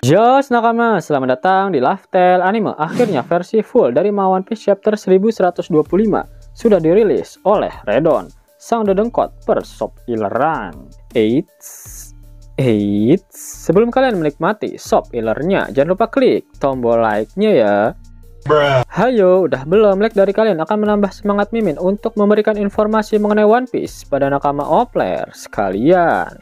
Jos nakama, selamat datang di Lifetale Anime. Akhirnya versi full dari One Piece chapter 1125 sudah dirilis oleh Redon, sang dedengkot persop ileran. Sebelum kalian menikmati sop ilernya, jangan lupa klik tombol like-nya ya. Hayo, udah belum? Like dari kalian akan menambah semangat Mimin untuk memberikan informasi mengenai One Piece pada nakama Opler sekalian.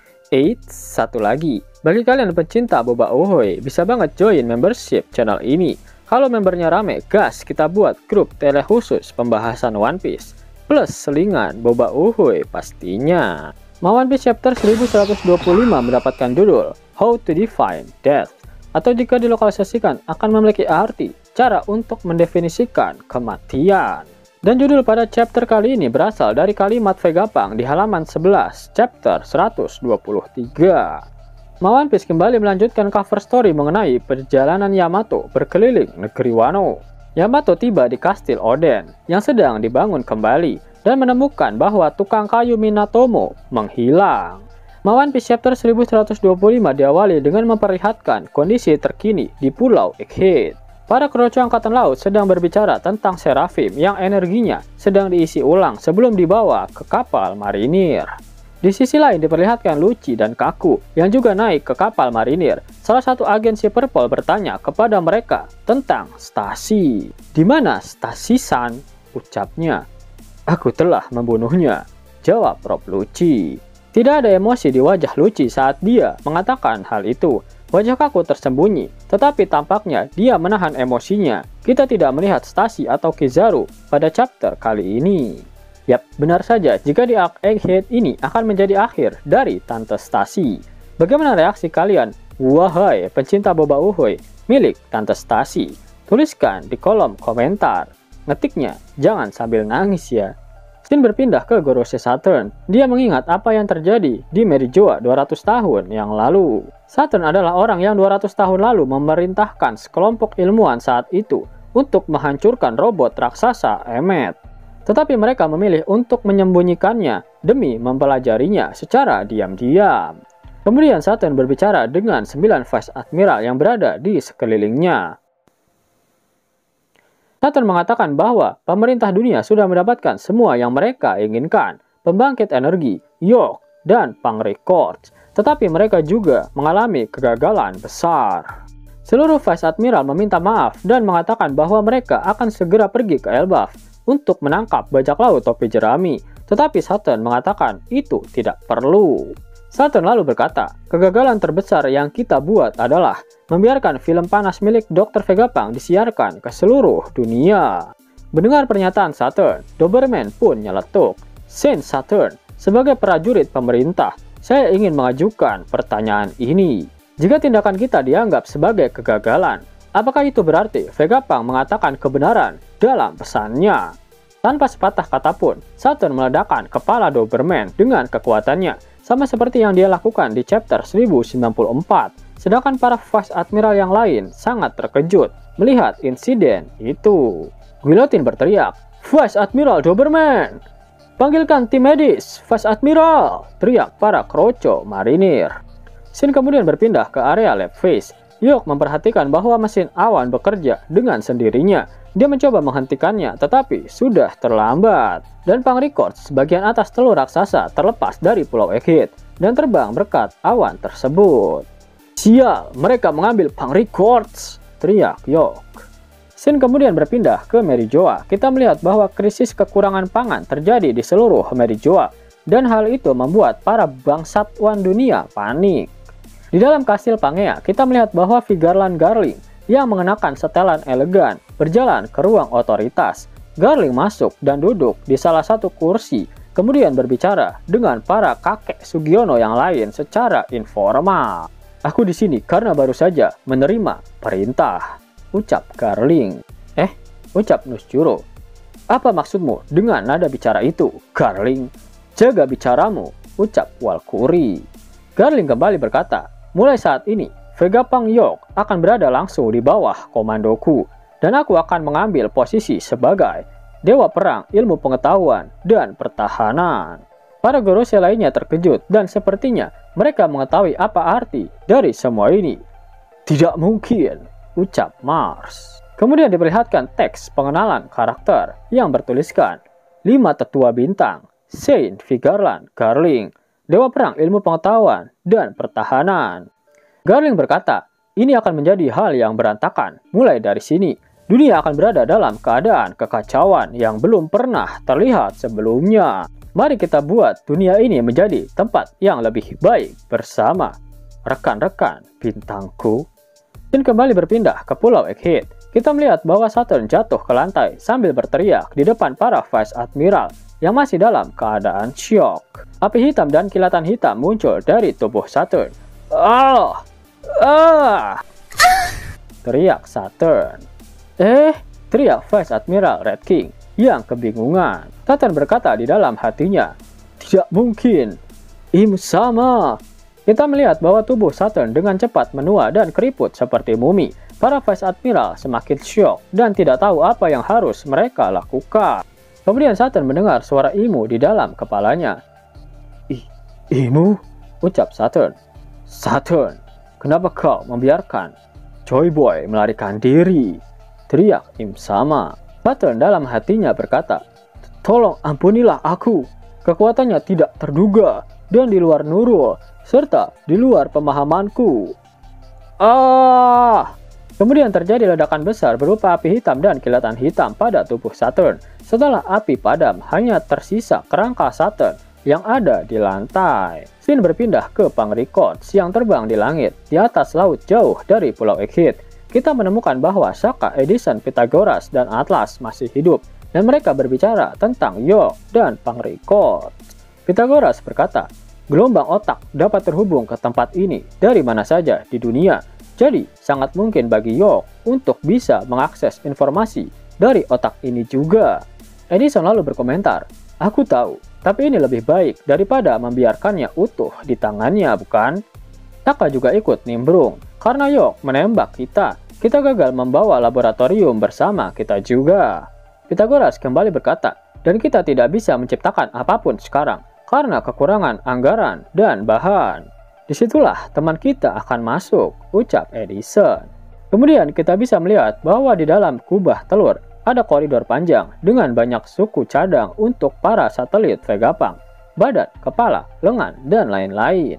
Satu lagi, bagi kalian pecinta boba uhoy, bisa banget join membership channel ini. Kalau membernya rame, gas kita buat grup tele khusus pembahasan One Piece plus selingan boba uhoy pastinya. One Piece chapter 1125 mendapatkan judul How to Define Death, atau jika dilokalisasikan akan memiliki arti cara untuk mendefinisikan kematian. Dan judul pada chapter kali ini berasal dari kalimat Vegapunk di halaman 11 chapter 123. One Piece kembali melanjutkan cover story mengenai perjalanan Yamato berkeliling negeri Wano. Yamato tiba di kastil Oden yang sedang dibangun kembali dan menemukan bahwa tukang kayu Minatomo menghilang. One Piece chapter 1125 diawali dengan memperlihatkan kondisi terkini di Pulau Egghead. Para krucu angkatan laut sedang berbicara tentang Seraphim yang energinya sedang diisi ulang sebelum dibawa ke kapal marinir. Di sisi lain diperlihatkan Lucci dan Kaku yang juga naik ke kapal marinir. Salah satu agen si Purple bertanya kepada mereka tentang Stasi. "Di mana Stasi-san?" ucapnya. "Aku telah membunuhnya," jawab Rob Lucci. Tidak ada emosi di wajah Lucci saat dia mengatakan hal itu. Wajah Kaku tersembunyi, tetapi tampaknya dia menahan emosinya. Kita tidak melihat Stasi atau Kizaru pada chapter kali ini. Yap, benar saja jika di arc Egghead ini akan menjadi akhir dari Tante Stasi. Bagaimana reaksi kalian, wahai pencinta boba uhoy milik Tante Stasi? Tuliskan di kolom komentar. Ngetiknya jangan sambil nangis ya. Shin berpindah ke Gorosei Saturn. Dia mengingat apa yang terjadi di Merijoa 200 tahun yang lalu. Saturn adalah orang yang 200 tahun lalu memerintahkan sekelompok ilmuwan saat itu untuk menghancurkan robot raksasa Emmet. Tetapi mereka memilih untuk menyembunyikannya demi mempelajarinya secara diam-diam. Kemudian Saturn berbicara dengan 9 Vice Admiral yang berada di sekelilingnya. Saturn mengatakan bahwa pemerintah dunia sudah mendapatkan semua yang mereka inginkan, pembangkit energi, York, dan Pang Records. Tetapi mereka juga mengalami kegagalan besar. Seluruh Vice Admiral meminta maaf dan mengatakan bahwa mereka akan segera pergi ke Elbaf untuk menangkap bajak laut topi jerami. Tetapi Saturn mengatakan itu tidak perlu. Saturn lalu berkata, kegagalan terbesar yang kita buat adalah membiarkan film panas milik Dr. Vegapunk disiarkan ke seluruh dunia. Mendengar pernyataan Saturn, Doberman pun nyeletuk. Saint Saturn, sebagai prajurit pemerintah, saya ingin mengajukan pertanyaan ini. Jika tindakan kita dianggap sebagai kegagalan, apakah itu berarti Vegapunk mengatakan kebenaran dalam pesannya? Tanpa sepatah kata pun, Saturn meledakkan kepala Doberman dengan kekuatannya, sama seperti yang dia lakukan di chapter 1094. Sedangkan para Vice Admiral yang lain sangat terkejut melihat insiden itu. Guillotine berteriak, "Vice Admiral Doberman! Panggilkan tim medis, Vice Admiral!" teriak para kroco marinir. Shin kemudian berpindah ke area lab phase. York memperhatikan bahwa mesin awan bekerja dengan sendirinya. Dia mencoba menghentikannya, tetapi sudah terlambat. Dan Pang Records, bagian atas telur raksasa, terlepas dari Pulau Egghead dan terbang berkat awan tersebut. "Sial, mereka mengambil Pang Records!" teriak York. Shin kemudian berpindah ke Merijoa. Kita melihat bahwa krisis kekurangan pangan terjadi di seluruh Merijoa, dan hal itu membuat para bangsawan dunia panik. Di dalam kastil Pangea, kita melihat bahwa Vigarland Garling yang mengenakan setelan elegan berjalan ke ruang otoritas. Garling masuk dan duduk di salah satu kursi, kemudian berbicara dengan para kakek Sugiono yang lain secara informal. "Aku di sini karena baru saja menerima perintah," ucap Garling. Ucap Nusjuro. "Apa maksudmu dengan nada bicara itu, Garling?" "Jaga bicaramu," ucap Walkuri. Garling kembali berkata, "Mulai saat ini, Vegapunk York akan berada langsung di bawah komandoku, dan aku akan mengambil posisi sebagai Dewa Perang Ilmu Pengetahuan dan Pertahanan." Para Gorosei lainnya terkejut dan sepertinya mereka mengetahui apa arti dari semua ini. Tidak mungkin, ucap Mars. Kemudian diperlihatkan teks pengenalan karakter yang bertuliskan 5 tetua bintang, Saint Vigarland Garling, Dewa Perang Ilmu Pengetahuan dan Pertahanan. Garling berkata, ini akan menjadi hal yang berantakan. Mulai dari sini, dunia akan berada dalam keadaan kekacauan yang belum pernah terlihat sebelumnya. Mari kita buat dunia ini menjadi tempat yang lebih baik bersama rekan-rekan bintangku. Dan kembali berpindah ke Pulau Egghead. Kita melihat bahwa Saturn jatuh ke lantai sambil berteriak di depan para Vice Admiral yang masih dalam keadaan syok. Api hitam dan kilatan hitam muncul dari tubuh Saturn. Teriak Saturn. Teriak Vice Admiral Red King yang kebingungan. Saturn berkata di dalam hatinya, tidak mungkin. Im-sama. Kita melihat bahwa tubuh Saturn dengan cepat menua dan keriput seperti mumi. Para Vice Admiral semakin syok dan tidak tahu apa yang harus mereka lakukan. Kemudian Saturn mendengar suara Imu di dalam kepalanya. Imu? Ucap Saturn. Saturn, kenapa kau membiarkan Joy Boy melarikan diri? Teriak Im-sama. Saturn dalam hatinya berkata, tolong ampunilah aku. Kekuatannya tidak terduga dan di luar Nurul, serta di luar pemahamanku. Kemudian terjadi ledakan besar berupa api hitam dan kilatan hitam pada tubuh Saturn. Setelah api padam, hanya tersisa kerangka Saturn yang ada di lantai. Scene berpindah ke Pangrecords yang terbang di langit, di atas laut jauh dari Pulau Egghead. Kita menemukan bahwa Saka, Edison, Pythagoras, dan Atlas masih hidup, dan mereka berbicara tentang York dan Pangrecords. Pythagoras berkata, gelombang otak dapat terhubung ke tempat ini dari mana saja di dunia. Jadi, sangat mungkin bagi York untuk bisa mengakses informasi dari otak ini juga. Edison lalu berkomentar, aku tahu, tapi ini lebih baik daripada membiarkannya utuh di tangannya, bukan? Saka juga ikut nimbrung, karena York menembak kita. Kita gagal membawa laboratorium bersama kita juga. Pythagoras kembali berkata, dan kita tidak bisa menciptakan apapun sekarang, karena kekurangan anggaran dan bahan. Disitulah teman kita akan masuk, ucap Edison. Kemudian kita bisa melihat bahwa di dalam kubah telur ada koridor panjang dengan banyak suku cadang untuk para satelit Vegapunk, badan, kepala, lengan, dan lain-lain.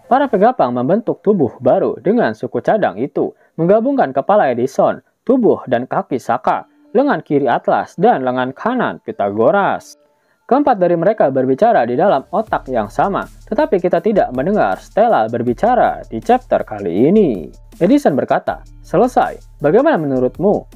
Para Vegapunk membentuk tubuh baru dengan suku cadang itu, menggabungkan kepala Edison, tubuh dan kaki Saka, lengan kiri Atlas, dan lengan kanan Pythagoras. Keempat dari mereka berbicara di dalam otak yang sama, tetapi kita tidak mendengar Stella berbicara di chapter kali ini. Edison berkata, selesai, bagaimana menurutmu?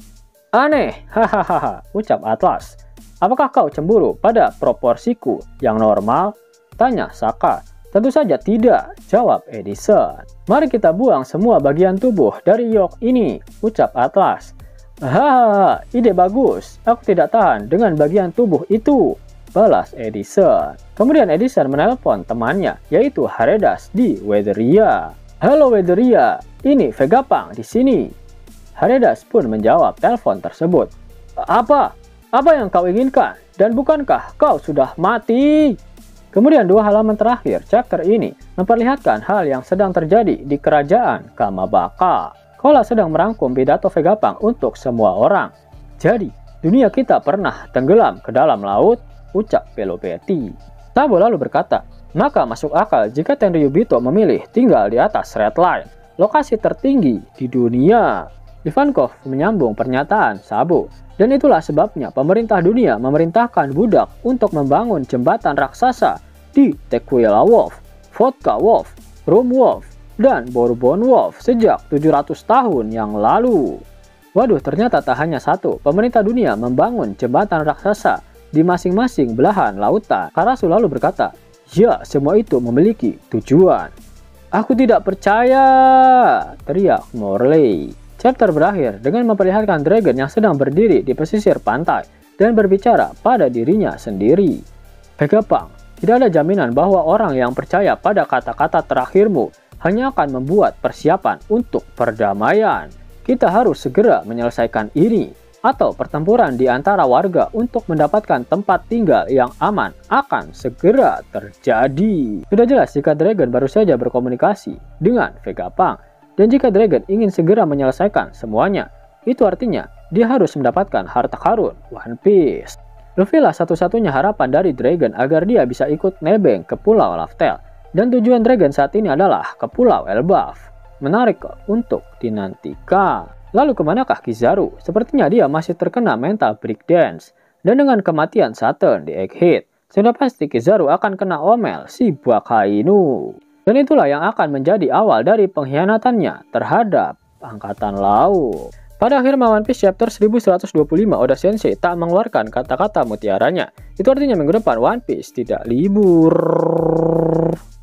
Aneh, hahaha, ucap Atlas. Apakah kau cemburu pada proporsiku yang normal? Tanya Saka. Tentu saja tidak, jawab Edison. Mari kita buang semua bagian tubuh dari York ini, ucap Atlas. Hahaha, ide bagus, aku tidak tahan dengan bagian tubuh itu, balas Edison. Kemudian Edison menelpon temannya, yaitu Haredas di Weatheria. Halo Weatheria, ini Vegapunk di sini. Haredas pun menjawab telepon tersebut. Apa yang kau inginkan? Dan bukankah kau sudah mati? Kemudian 2 halaman terakhir chapter ini memperlihatkan hal yang sedang terjadi di kerajaan Kamabaka. Kola sedang merangkum pidato Vegapunk untuk semua orang. Jadi, dunia kita pernah tenggelam ke dalam laut, ucap Pelopeti. Sabo lalu berkata, maka masuk akal jika Tenryubito memilih tinggal di atas Red Line, lokasi tertinggi di dunia. Ivankov menyambung pernyataan Sabo, dan itulah sebabnya pemerintah dunia memerintahkan budak untuk membangun jembatan raksasa di Tequila Wolf, Vodka Wolf, Rum Wolf, dan Bourbon Wolf sejak 700 tahun yang lalu. Waduh, ternyata tak hanya satu, pemerintah dunia membangun jembatan raksasa di masing-masing belahan lautan. Karasu lalu berkata, ya, semua itu memiliki tujuan. Aku tidak percaya, teriak Morley. Chapter berakhir dengan memperlihatkan Dragon yang sedang berdiri di pesisir pantai dan berbicara pada dirinya sendiri. Vegapunk, tidak ada jaminan bahwa orang yang percaya pada kata-kata terakhirmu hanya akan membuat persiapan untuk perdamaian. Kita harus segera menyelesaikan ini, atau pertempuran di antara warga untuk mendapatkan tempat tinggal yang aman akan segera terjadi. Sudah jelas jika Dragon baru saja berkomunikasi dengan Vegapunk. Dan jika Dragon ingin segera menyelesaikan semuanya, itu artinya dia harus mendapatkan harta karun One Piece. Luffy lah satu-satunya harapan dari Dragon agar dia bisa ikut nebeng ke Pulau Laftel. Dan tujuan Dragon saat ini adalah ke Pulau Elbaf. Menarik untuk dinantikan. Lalu kemanakah Kizaru? Sepertinya dia masih terkena mental breakdance. Dan dengan kematian Saturn di Egghead, sudah pasti Kizaru akan kena omel si Bakainu. Dan itulah yang akan menjadi awal dari pengkhianatannya terhadap Angkatan Laut. Pada akhir One Piece chapter 1125, Oda Sensei tak mengeluarkan kata-kata mutiaranya. Itu artinya minggu depan One Piece tidak libur.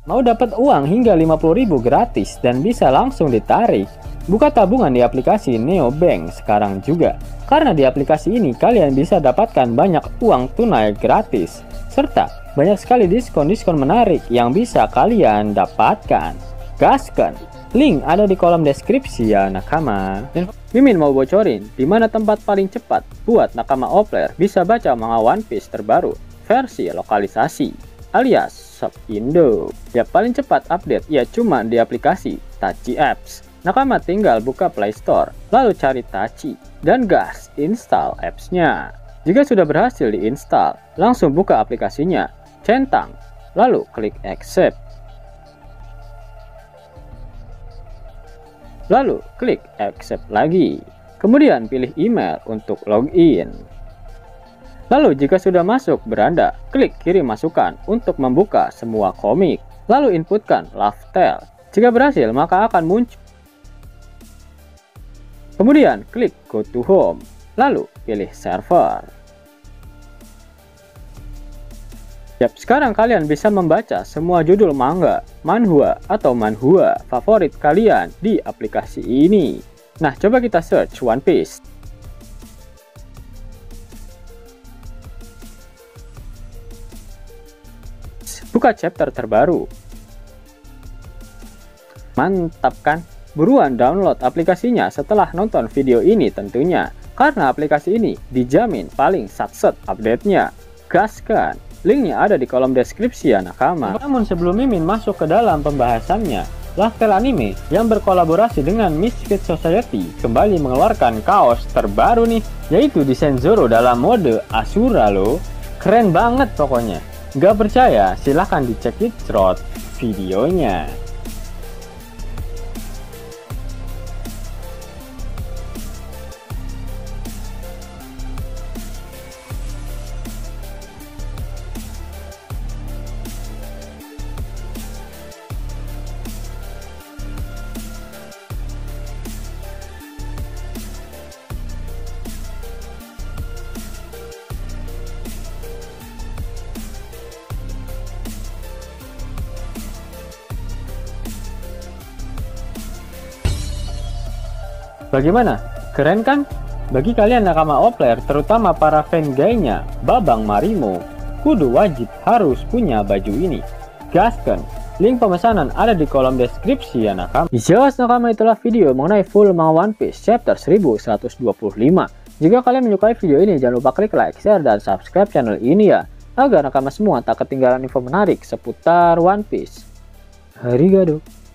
Mau dapat uang hingga 50.000 gratis dan bisa langsung ditarik? Buka tabungan di aplikasi Neobank sekarang juga. Karena di aplikasi ini kalian bisa dapatkan banyak uang tunai gratis. Serta banyak sekali diskon-diskon menarik yang bisa kalian dapatkan. Gaskan! Link ada di kolom deskripsi ya nakama. Dan Mimin mau bocorin di mana tempat paling cepat buat nakama Opler bisa baca manga One Piece terbaru versi lokalisasi alias Shop Indo. Ya paling cepat update ya cuma di aplikasi Tachi Apps. Nakama tinggal buka Play Store, lalu cari Tachi dan gas install apps-nya. Jika sudah berhasil diinstal, langsung buka aplikasinya, centang, lalu klik accept. Lalu klik accept lagi. Kemudian pilih email untuk login. Lalu jika sudah masuk beranda, klik kirim masukan untuk membuka semua komik. Lalu inputkan Laftel. Jika berhasil maka akan muncul. Kemudian klik go to home. Lalu pilih server. Yap, sekarang kalian bisa membaca semua judul manga, manhwa, atau manhwa favorit kalian di aplikasi ini. Nah, coba kita search One Piece. Buka chapter terbaru. Mantap kan? Buruan download aplikasinya setelah nonton video ini tentunya. Karena aplikasi ini dijamin paling satset update-nya. Gaskan! Linknya ada di kolom deskripsi ya nakama. Namun sebelum Mimin masuk ke dalam pembahasannya, Laftel Anime yang berkolaborasi dengan Misfit Society kembali mengeluarkan kaos terbaru nih, yaitu desain Zoro dalam mode Asura loh. Keren banget pokoknya. Gak percaya? Silahkan dicek di thread videonya. Bagaimana? Keren kan? Bagi kalian nakama Opler, terutama para fan gaynya Babang Marimo, kudu wajib harus punya baju ini. Gaskan! Link pemesanan ada di kolom deskripsi ya nakama. Jelas nakama, itulah video mengenai full manga One Piece chapter 1125. Jika kalian menyukai video ini, jangan lupa klik like, share, dan subscribe channel ini ya, agar nakama semua tak ketinggalan info menarik seputar One Piece. Arigato!